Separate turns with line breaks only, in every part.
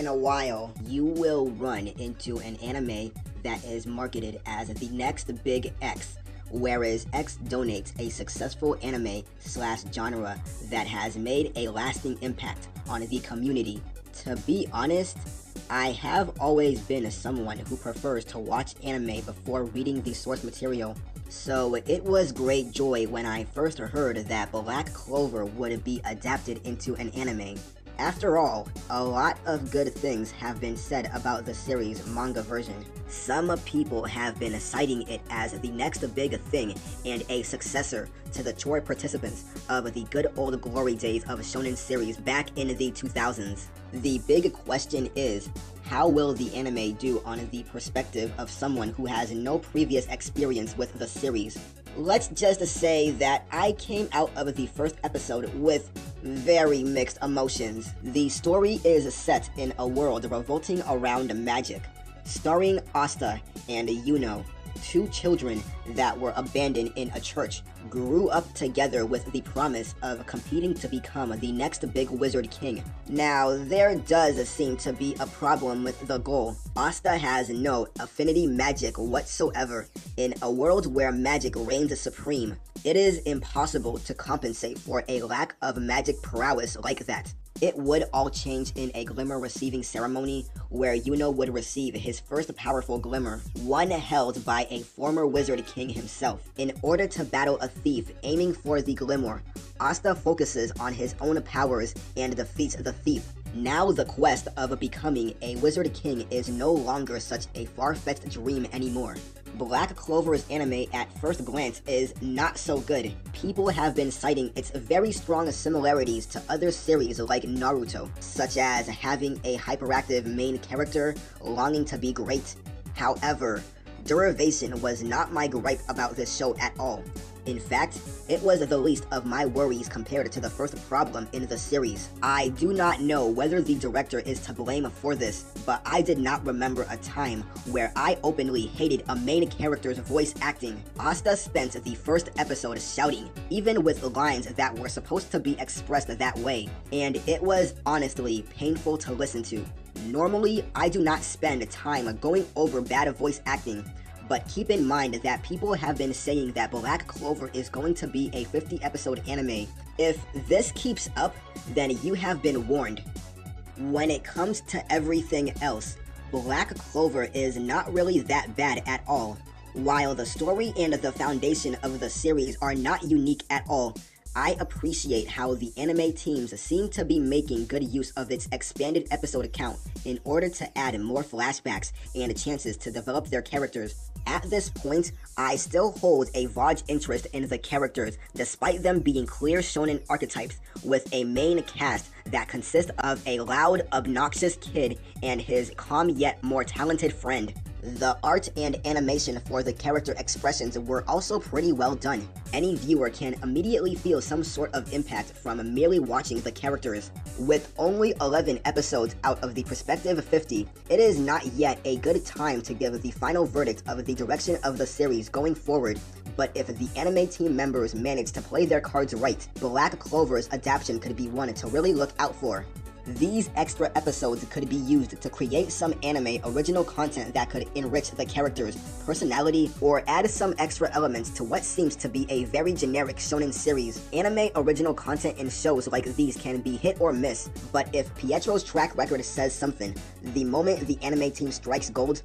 a while, you will run into an anime that is marketed as the next big X, whereas X donates a successful anime slash genre that has made a lasting impact on the community. To be honest, I have always been someone who prefers to watch anime before reading the source material, so it was great joy when I first heard that Black Clover would be adapted into an anime. After all, a lot of good things have been said about the series' manga version. Some people have been citing it as the next big thing and a successor to the Choi participants of the good old glory days of shonen series back in the 2000s. The big question is, how will the anime do on the perspective of someone who has no previous experience with the series? Let's just say that I came out of the first episode with very mixed emotions. The story is set in a world revolting around magic, starring Asta and Yuno, two children that were abandoned in a church, grew up together with the promise of competing to become the next big wizard king. Now, there does seem to be a problem with the goal. Asta has no affinity magic whatsoever. In a world where magic reigns supreme, it is impossible to compensate for a lack of magic prowess like that. It would all change in a glimmer receiving ceremony where Yuno would receive his first powerful glimmer, one held by a former wizard king himself. In order to battle a thief aiming for the glimmer, Asta focuses on his own powers and defeats the thief. Now the quest of becoming a wizard king is no longer such a far-fetched dream anymore. Black Clover's anime at first glance is not so good. People have been citing its very strong similarities to other series like Naruto, such as having a hyperactive main character longing to be great. However, derivation was not my gripe about this show at all. In fact, it was the least of my worries compared to the first problem in the series. I do not know whether the director is to blame for this, but I did not remember a time where I openly hated a main character's voice acting. Asta spent the first episode shouting, even with lines that were supposed to be expressed that way, and it was honestly painful to listen to. Normally, I do not spend time going over bad voice acting, but keep in mind that people have been saying that Black Clover is going to be a 50-episode anime. If this keeps up, then you have been warned. When it comes to everything else, Black Clover is not really that bad at all. While the story and the foundation of the series are not unique at all, I appreciate how the anime teams seem to be making good use of its expanded episode count in order to add more flashbacks and chances to develop their characters. At this point, I still hold a vague interest in the characters, despite them being clear shonen archetypes with a main cast that consists of a loud, obnoxious kid and his calm yet more talented friend. The art and animation for the character expressions were also pretty well done. Any viewer can immediately feel some sort of impact from merely watching the characters. With only 11 episodes out of the prospective 50, it is not yet a good time to give the final verdict of the direction of the series going forward, but if the anime team members manage to play their cards right, Black Clover's adaptation could be one to really look out for. These extra episodes could be used to create some anime original content that could enrich the characters' personality or add some extra elements to what seems to be a very generic shonen series. Anime original content in shows like these can be hit or miss, but if Pietro's track record says something, the moment the anime team strikes gold,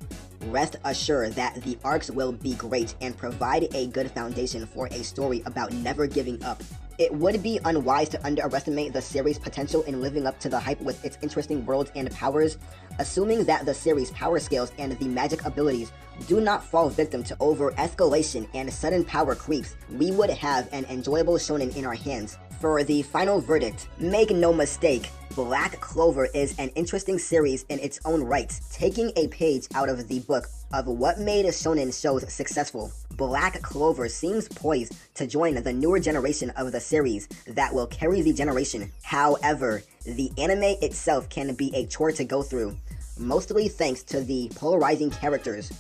rest assured that the arcs will be great and provide a good foundation for a story about never giving up. It would be unwise to underestimate the series' potential in living up to the hype with its interesting worlds and powers. Assuming that the series' power scales and the magic abilities do not fall victim to over-escalation and sudden power creeps, we would have an enjoyable shonen in our hands. For the final verdict, make no mistake, Black Clover is an interesting series in its own right, taking a page out of the book of what made shonen shows successful. Black Clover seems poised to join the newer generation of the series that will carry the generation. However, the anime itself can be a chore to go through, mostly thanks to the polarizing characters.